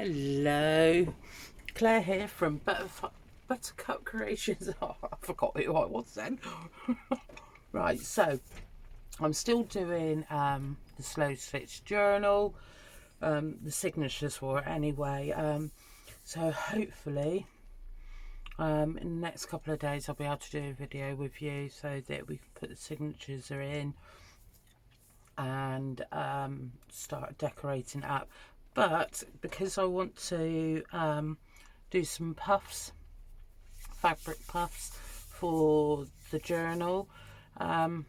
Hello, Claire here from Buttercup Creations. Oh, I forgot who I was then. Right, so I'm still doing the slow stitch journal, the signatures for it anyway. So hopefully in the next couple of days I'll be able to do a video with you so that we can put the signatures in and start decorating it up. But because I want to do some puffs, fabric puffs for the journal, I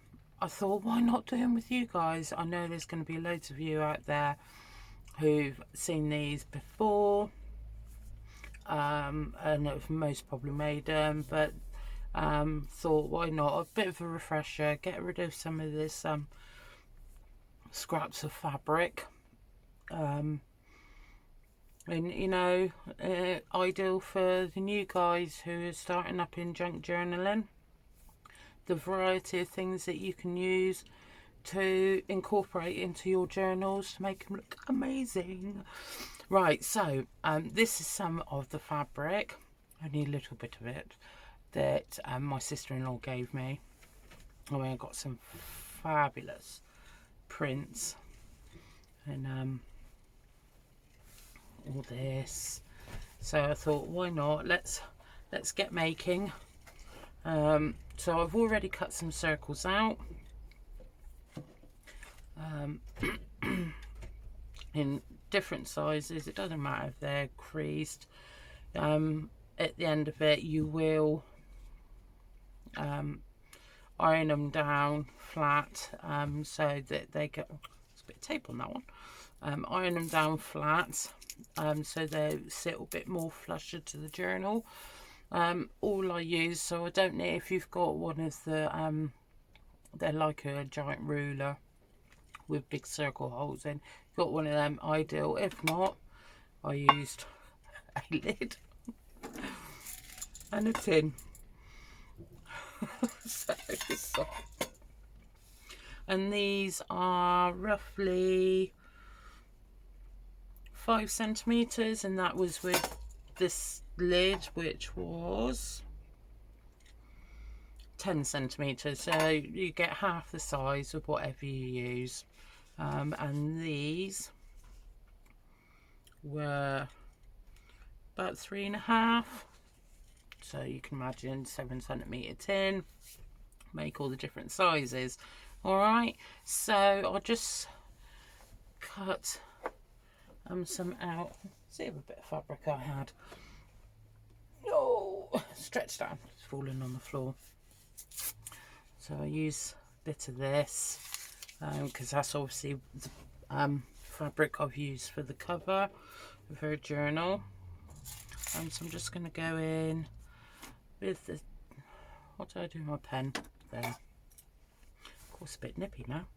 thought, why not do them with you guys? I know there's going to be loads of you out there who've seen these before and have most probably made them, but thought, why not? A bit of a refresher, get rid of some of this scraps of fabric. And you know, ideal for the new guys who are starting up in junk journaling. The variety of things that you can use to incorporate into your journals to make them look amazing. Right, so this is some of the fabric, only a little bit of it, that my sister-in-law gave me. I got some fabulous prints and all this, so I thought, why not, let's get making. So I've already cut some circles out in different sizes. It doesn't matter if they're creased. At the end of it you will iron them down flat so that they get, there's a bit of tape on that one, iron them down flat so they sit a bit more flusher to the journal. All I use, so I don't need, if you've got one of the they're like a giant ruler with big circle holes in, got one of them, ideal. If not, I used a lid and a tin. so, and these are roughly 5 centimeters, and that was with this lid, which was 10 centimeters, so you get half the size of whatever you use. And these were about 3.5, so you can imagine 7 centimeter tin, make all the different sizes. All right, so I'll just cut some out. See if a bit of fabric I had. No, stretched out, it's falling on the floor. So I use a bit of this because that's obviously the fabric I've used for the cover of her journal. So I'm just going to go in with the, what do I do with my pen? There. Of course, a bit nippy now.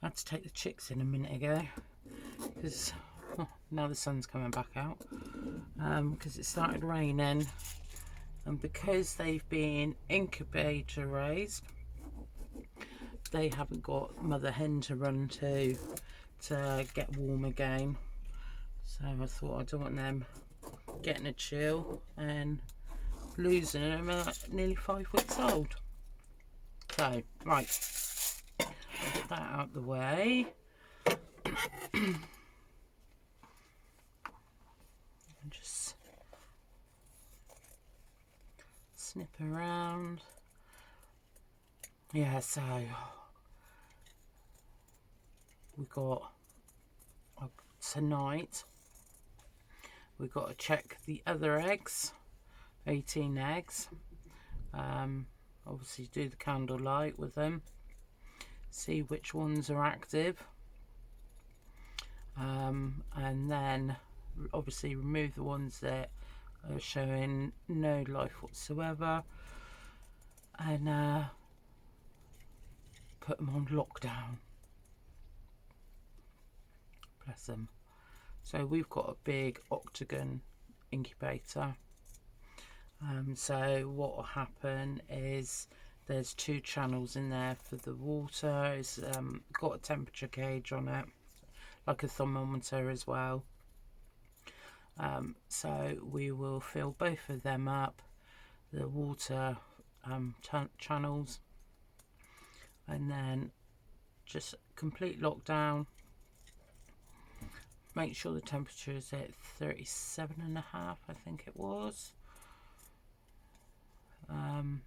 I had to take the chicks in a minute ago because now the sun's coming back out because it started raining, and because they've been incubator raised, they haven't got mother hen to run to get warm again. So I thought, I don't want them getting a chill and losing them at nearly 5 weeks old. So right, get that out of the way. And just snip around. Yeah, so we got tonight, we've got to check the other eggs, 18 eggs. Obviously do the candlelight with them, see which ones are active, and then obviously remove the ones that are showing no life whatsoever, and put them on lockdown. Bless them. So we've got a big octagon incubator. So what will happen is there's 2 channels in there for the water. It's got a temperature gauge on it, like a thermometer as well. So we will fill both of them up, the water channels, and then just complete lockdown. Make sure the temperature is at 37.5, I think it was. And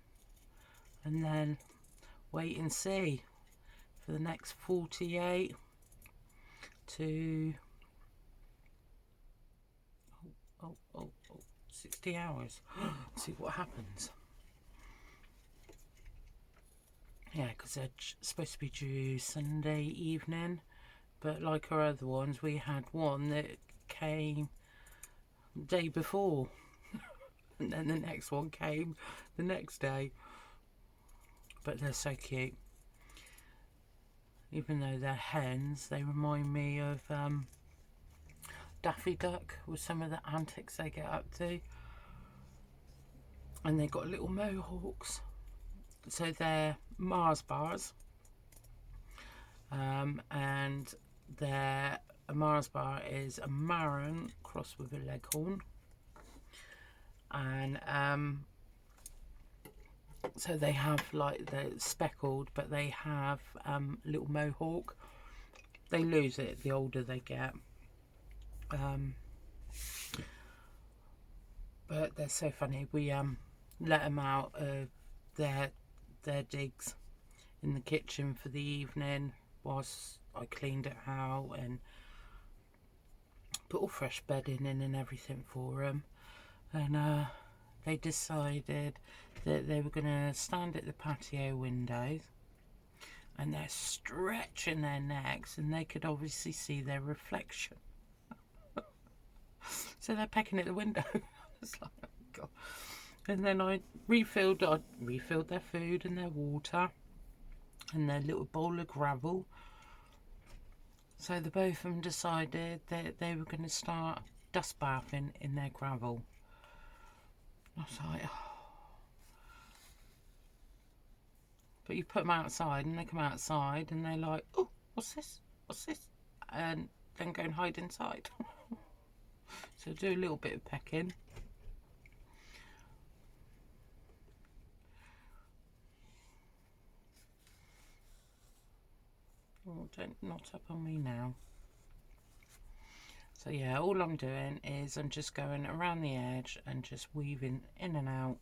then wait and see for the next 48 to 60 hours. See what happens. Yeah, because they're supposed to be due Sunday evening, but like our other ones, we had one that came the day before and then the next one came the next day. But they're so cute. Even though they're hens, they remind me of Daffy Duck with some of the antics they get up to. And they've got little mohawks. So they're Mars bars. And a Mars bar is a Maran crossed with a Leghorn. And so they have, like, they're speckled, but they have little mohawk. They lose it the older they get. But they're so funny. We let them out of their digs in the kitchen for the evening whilst I cleaned it out and put all fresh bedding in and everything for them. And they decided that they were going to stand at the patio windows, and they're stretching their necks and they could obviously see their reflection. So they're pecking at the window. It's like, oh God. And then I refilled their food and their water and their little bowl of gravel. So the both of them decided that they were going to start dust bathing in their gravel. I was like, oh. But you put them outside and they come outside and they're like, oh, what's this? What's this? And then go and hide inside. So do a little bit of pecking. Oh, don't knot up on me now. So yeah, all I'm doing is I'm just going around the edge and just weaving in and out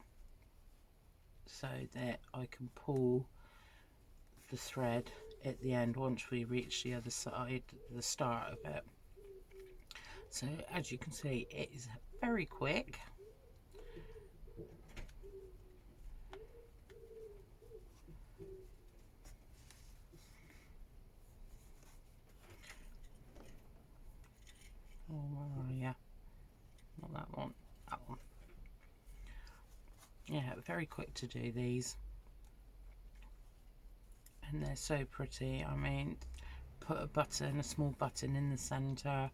so that I can pull the thread at the end once we reach the other side, the start of it. So as you can see, it is very quick. Oh, where are you? Not that one, that one. Yeah, very quick to do these. And they're so pretty. I mean, put a small button in the centre,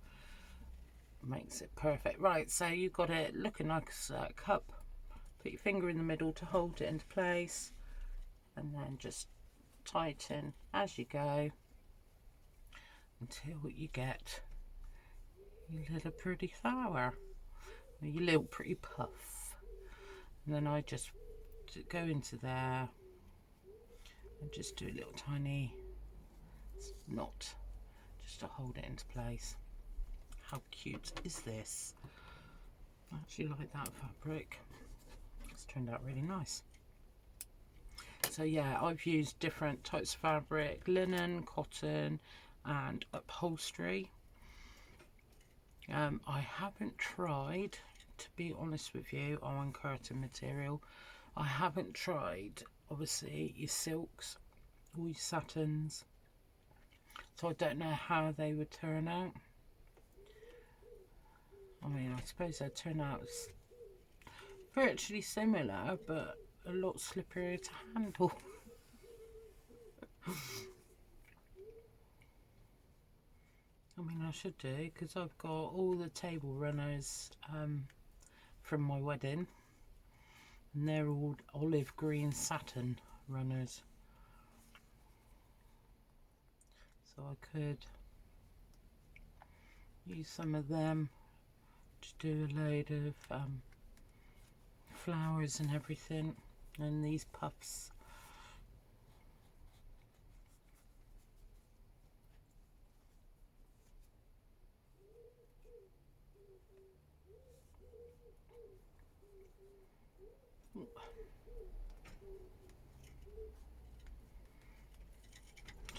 makes it perfect. Right, so you've got it looking like a cup. Put your finger in the middle to hold it into place, and then just tighten as you go until you get your little pretty flower, or your little pretty puff. And then I just go into there and just do a little tiny knot just to hold it into place. How cute is this? I actually like that fabric. It's turned out really nice. So yeah, I've used different types of fabric: linen, cotton and upholstery. I haven't tried, to be honest with you, on curtain material. I haven't tried, obviously, your silks or your satins. So I don't know how they would turn out. I mean, I suppose they'd turn out virtually similar, but a lot slipperier to handle. I mean, I should do, because I've got all the table runners from my wedding, and they're all olive green satin runners. So I could use some of them to do a load of flowers and everything, and these puffs.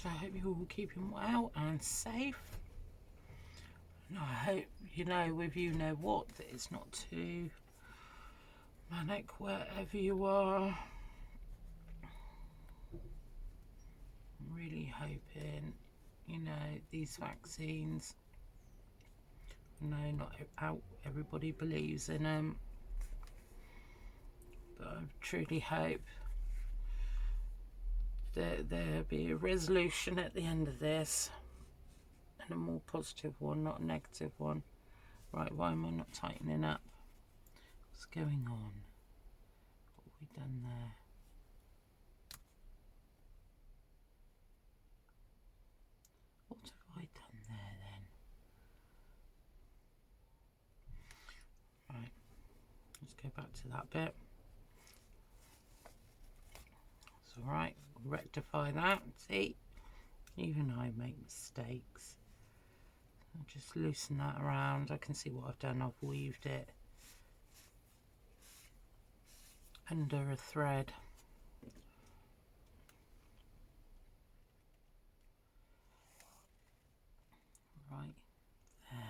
So I hope you're all keeping well and safe. And I hope you know with you know what, that it's not too manic wherever you are. I'm really hoping, you know, these vaccines, I know not how everybody believes in them, but I truly hope that there'll be a resolution at the end of this, and a more positive one, not a negative one. Right, why am I not tightening up? What's going on? What have we done there? What have I done there then? Right, let's go back to that bit. It's alright, we'll rectify that. See, even I make mistakes. I'll just loosen that around. I can see what I've done. I've weaved it under a thread. Right there.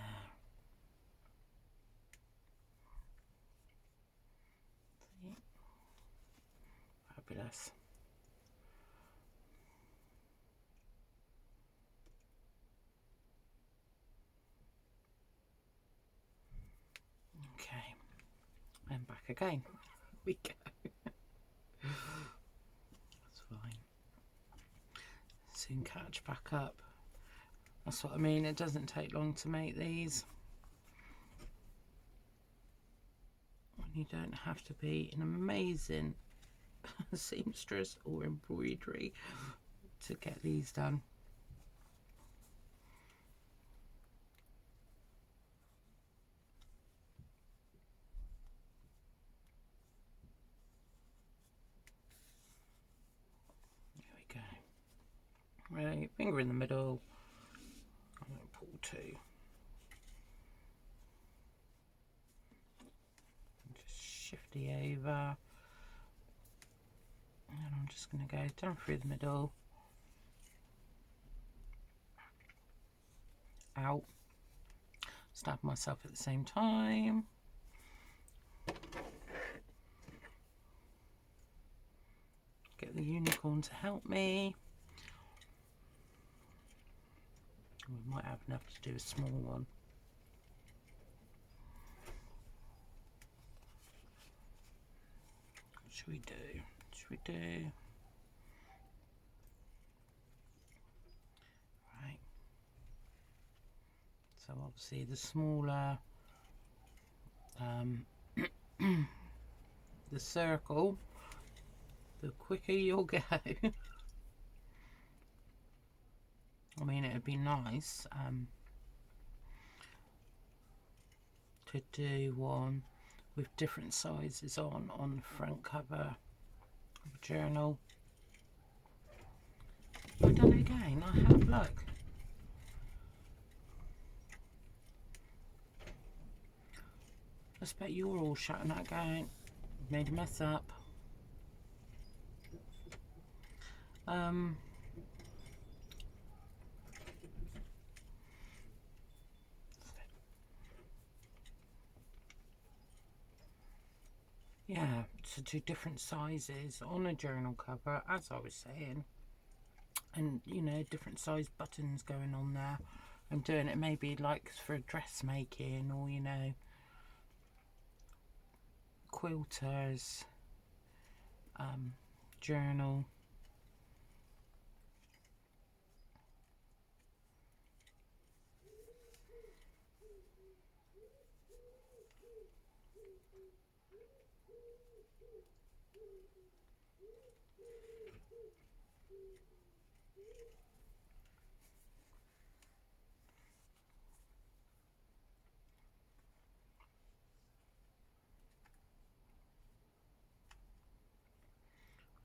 See? Fabulous. Okay, and back again. Here we go. That's fine. Soon catch back up. That's what I mean. It doesn't take long to make these. And you don't have to be an amazing seamstress or embroidery to get these done. Right, finger in the middle. I'm going to pull two. Just shifty over. And I'm just going to go down through the middle. Out. Stab myself at the same time. Get the unicorn to help me. We might have enough to do a small one. What should we do? Should we do? Right. So obviously the smaller the circle, the quicker you'll go. I mean, it would be nice to do one with different sizes on the front cover of a journal. I've done it again. I have, look. I expect you're all shutting that going. Made a mess up. Yeah, to do different sizes on a journal cover, as I was saying, and you know, different size buttons going on there. I'm doing it maybe like for dressmaking, or you know, quilters, journal.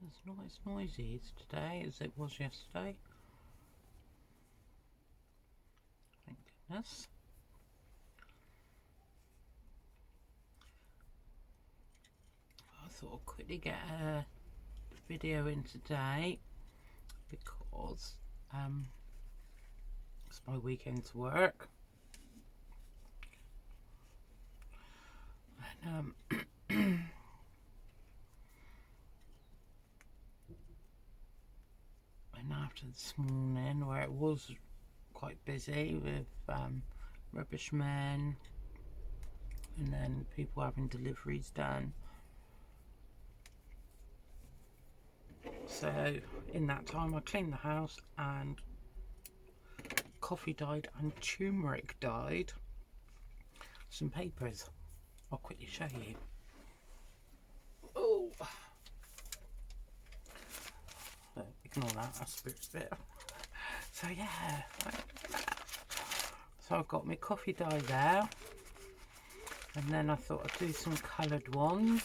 It's not as noisy today as it was yesterday. Thank goodness. I thought I'd quickly get a video in today because it's my weekend's work. And and after this morning, where it was quite busy with rubbish men and then people having deliveries done, so in that time I cleaned the house and coffee dyed and turmeric dyed some papers. I'll quickly show you. Oh, ignore that, that's a bit. So yeah, so I've got my coffee dye there, and then I thought I'd do some coloured ones,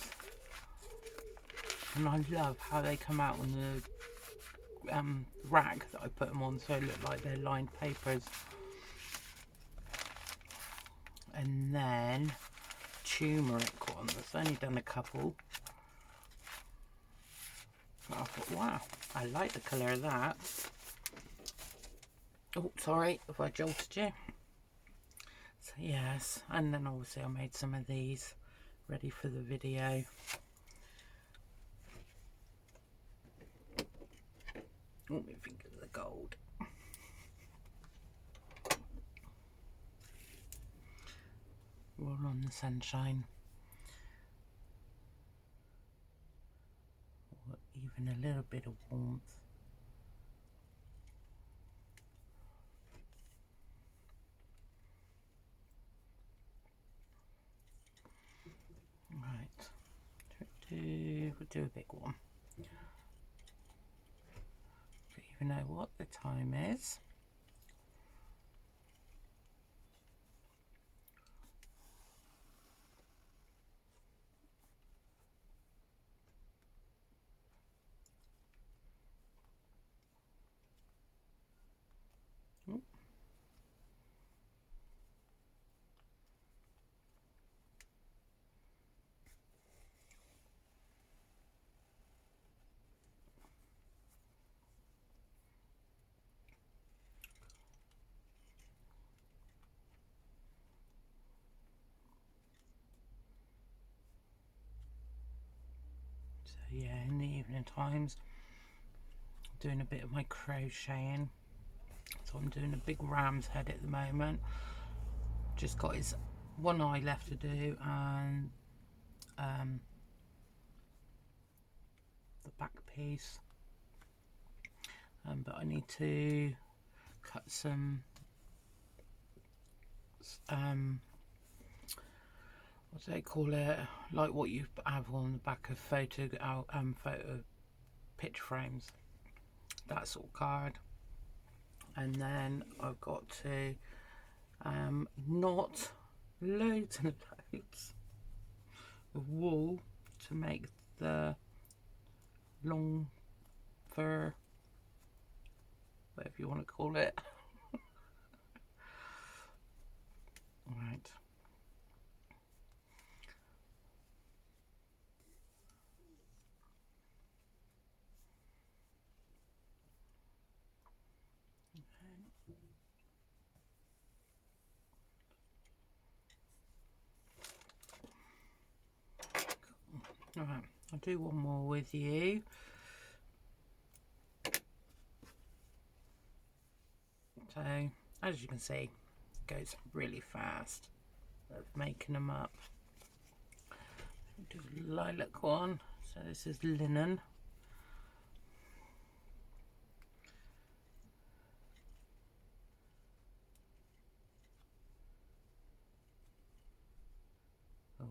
and I love how they come out on the rack that I put them on, so they look like they're lined papers. And then turmeric ones, I've only done a couple. I thought, wow, I like the colour of that. Oh, sorry if I jolted you. So yes, and then obviously I made some of these ready for the video. Oh, my fingers are gold. Roll on the sunshine. Or even a little bit of warmth. Right, we'll do a big one. Don't even know what the time is. Oh. So yeah, in the evening times, I'm doing a bit of my crocheting. So I'm doing a big ram's head at the moment. Just got his one eye left to do, and the back piece. But I need to cut some what do they call it? Like what you have on the back of photo picture frames. That sort of card. And then I've got to knot loads and loads of wool to make the long fur, whatever you want to call it. Right. Cool. Alright, I'll do one more with you. So, as you can see, it goes really fast of making them up. Do a lilac one. So this is linen. Oh.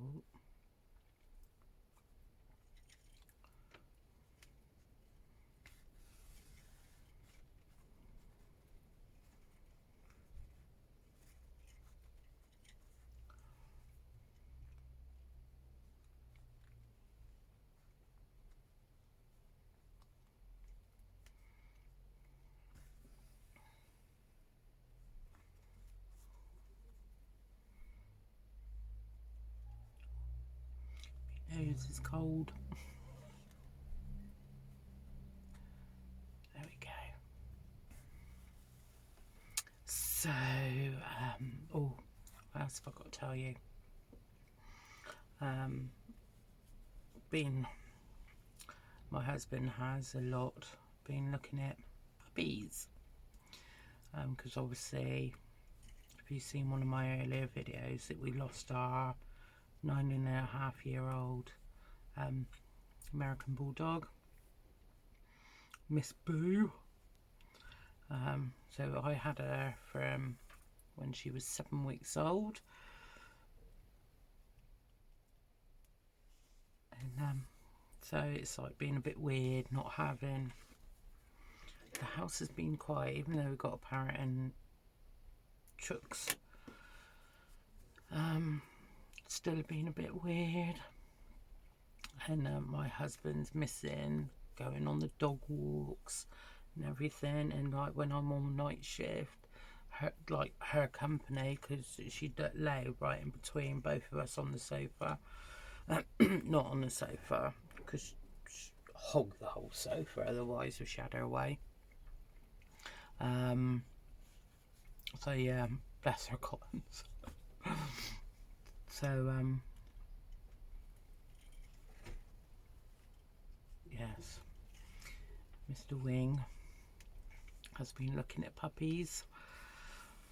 nose is cold. There we go. So, oh, what else have I got to tell you? My husband has a lot been looking at puppies. Because obviously, if you've seen one of my earlier videos, that we lost our 9.5-year-old American Bulldog, Miss Boo. So I had her from when she was 7 weeks old, and so it's like been a bit weird not having. The house has been quiet, even though we've got a parrot and chooks. Still been a bit weird, and my husband's missing going on the dog walks and everything, and like when I'm on night shift, her company, because she'd lay right in between both of us on the sofa. Not on the sofa, because she'd hog the whole sofa otherwise if she had her way. So yeah, bless her Collins. So yes, Mr. Wing has been looking at puppies,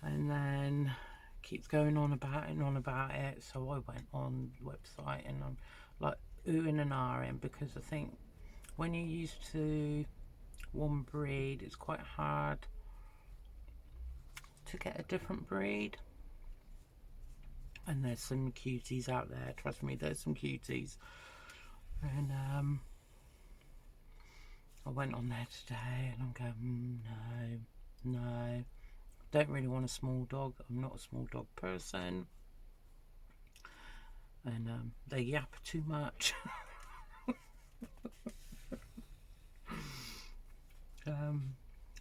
and then keeps going on about it and on about it. So I went on the website and I'm like oohing and ahhing, because I think when you're used to one breed, it's quite hard to get a different breed. And there's some cuties out there, trust me, there's some cuties. And I went on there today and I'm going, no, don't really want a small dog. I'm not a small dog person, and they yap too much.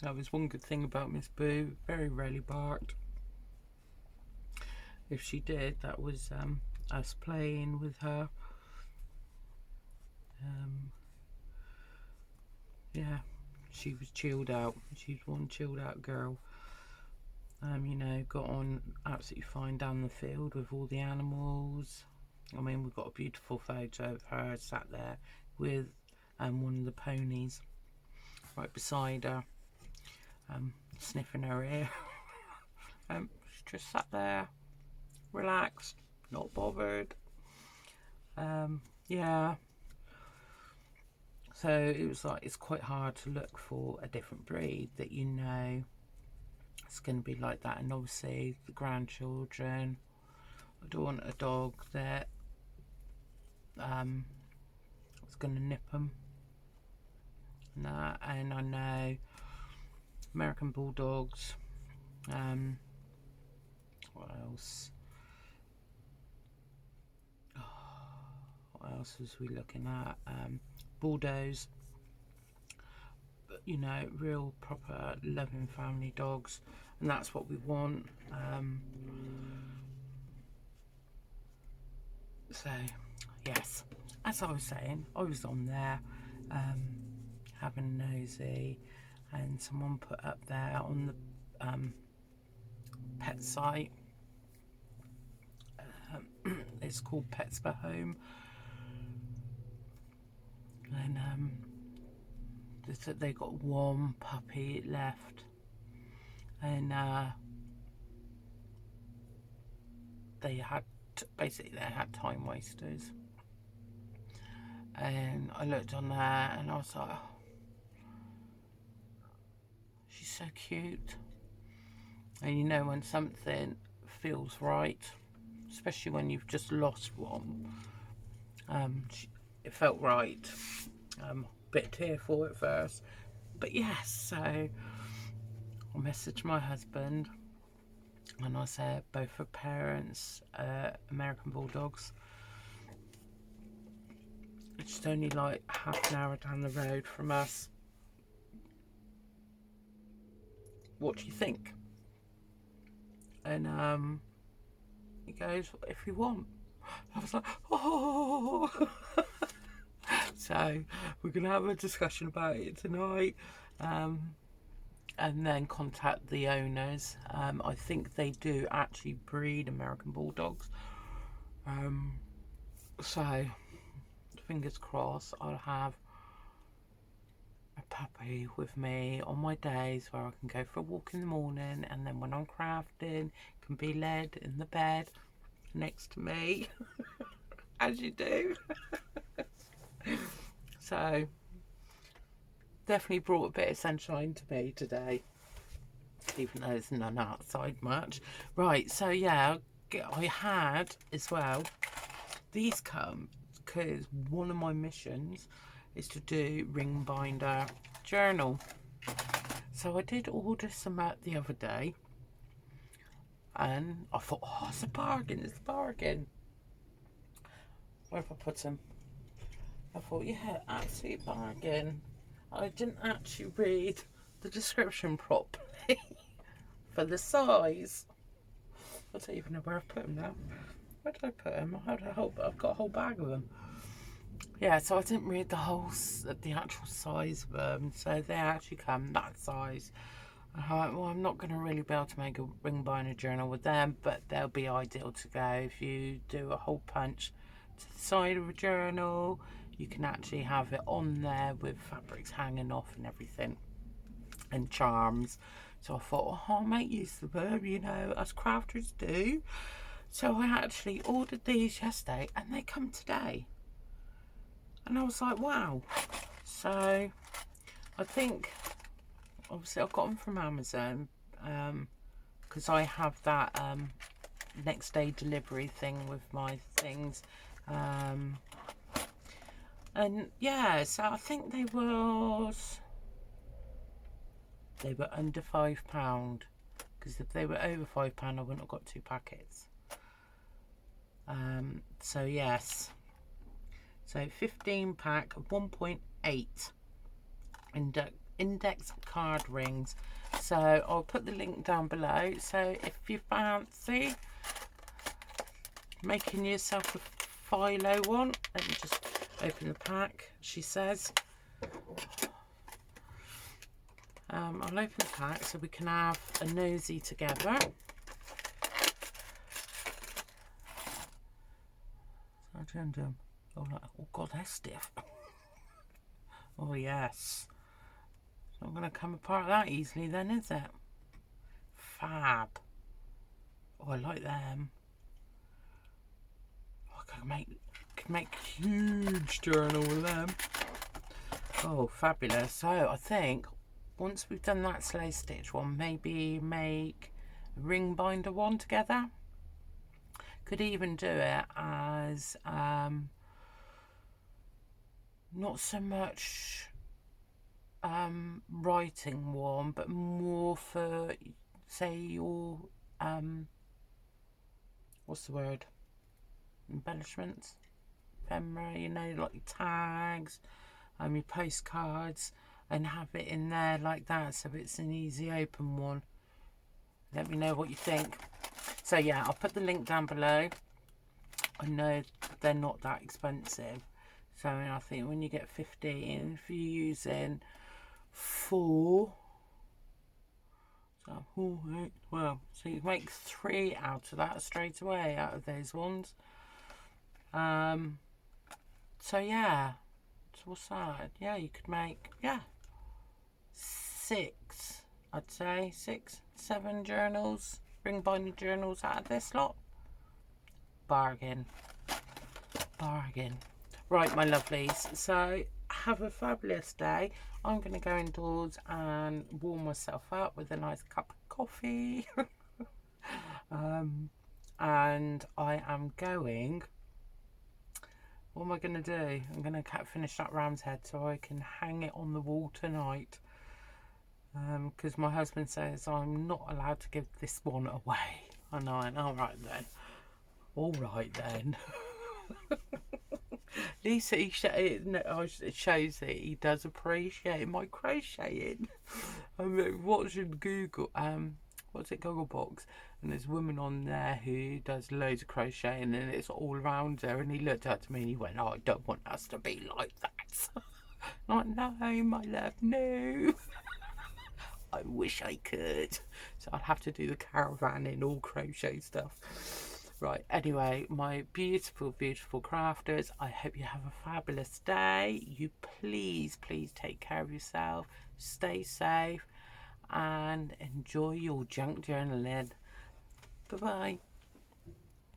That was one good thing about Miss Boo, very rarely barked. If she did, that was us playing with her. Yeah, she was chilled out. She's one chilled out girl. You know, got on absolutely fine down the field with all the animals. I mean, we've got a beautiful photo of her sat there with one of the ponies right beside her, sniffing her ear. She just sat there, relaxed, not bothered. Yeah. So it was like, it's quite hard to look for a different breed that you know it's going to be like that. And obviously the grandchildren, I don't want a dog that is going to nip them. Nah, and I know American Bulldogs, what else? What else was we looking at? Bulldogs, but you know, real proper loving family dogs, and that's what we want. So yes, as I was saying, I was on there having a nosy, and someone put up there on the pet site, it's called Pets for Home, and they got one puppy left, and they had time wasters. And I looked on there and I was like, oh, she's so cute. And you know when something feels right, especially when you've just lost one, it felt right. A bit tearful at first, but yes. So I messaged my husband and I said both her parents American Bulldogs. It's only like half an hour down the road from us. What do you think? And he goes, if you want. I was like, oh. So we're going to have a discussion about it tonight, and then contact the owners. I think they do actually breed American Bulldogs. So fingers crossed I'll have a puppy with me on my days where I can go for a walk in the morning, and then when I'm crafting can be led in the bed next to me as you do. So definitely brought a bit of sunshine to me today, even though there's none outside much. Right, so yeah, I had as well, these come because one of my missions is to do ring binder journal. So I did order some out the other day, and I thought, oh, it's a bargain, it's a bargain. Where have I put them? I thought, yeah, absolute bargain. I didn't actually read the description properly for the size. I don't even know where I've put them now. Where did I put them? I've got a whole bag of them. Yeah, so I didn't read the actual size of them. So they actually come that size. Well, I'm not going to really be able to make a ring binder journal with them, but they'll be ideal to go if you do a hole punch to the side of a journal. You can actually have it on there with fabrics hanging off and everything, and charms. So I thought, oh, I'll make use of them, you know, as crafters do. So I actually ordered these yesterday, and they come today. And I was like, wow. So I think, obviously, I've got them from Amazon, because I have that next day delivery thing with my things. And yeah, so I think they were under £5, because if they were over £5 I wouldn't have got 2 packets. So yes, so 15 pack of 1.8 index card rings. So I'll put the link down below, so if you fancy making yourself a philo one, let me just open the pack. She says I'll open the pack so we can have a nosy together. Oh god, they're stiff. Oh yes, it's not going to come apart that easily then, is it? Fab. Oh, I like them. Oh, I could make huge journal with them. Oh, fabulous. So I think once we've done that slow stitch one, maybe make a ring binder one together. Could even do it as not so much writing one, but more for, say, your what's the word, embellishments, ephemera, you know, like your tags, your postcards, and have it in there like that, so it's an easy open one. Let me know what you think. So yeah, I'll put the link down below. I know they're not that expensive, so I think when you get 15, if you're using 4, so 4, 8, 12, so you make 3 out of that straight away, out of those ones. So yeah, so what's that? Yeah, you could make, yeah, 6, I'd say 6, 7 journals, ring binding journals out of this lot. Bargain. Bargain. Right, my lovelies, so have a fabulous day. I'm going to go indoors and warm myself up with a nice cup of coffee. And I am going, what am I going to do? I'm going to finish that ram's head so I can hang it on the wall tonight. Because my husband says I'm not allowed to give this one away. I know, all right then. All right then. At least it shows that he does appreciate my crocheting. I'm watching Google, what's it, Gogglebox, and there's a woman on there who does loads of crocheting, and it's all around her, and he looked at me and he went, oh, I don't want us to be like that. Like, no, my love, no. I wish I could. So I'll have to do the caravan in all crochet stuff. Right, anyway, my beautiful, beautiful crafters, I hope you have a fabulous day. You please, please take care of yourself. Stay safe and enjoy your junk journaling. Bye-bye.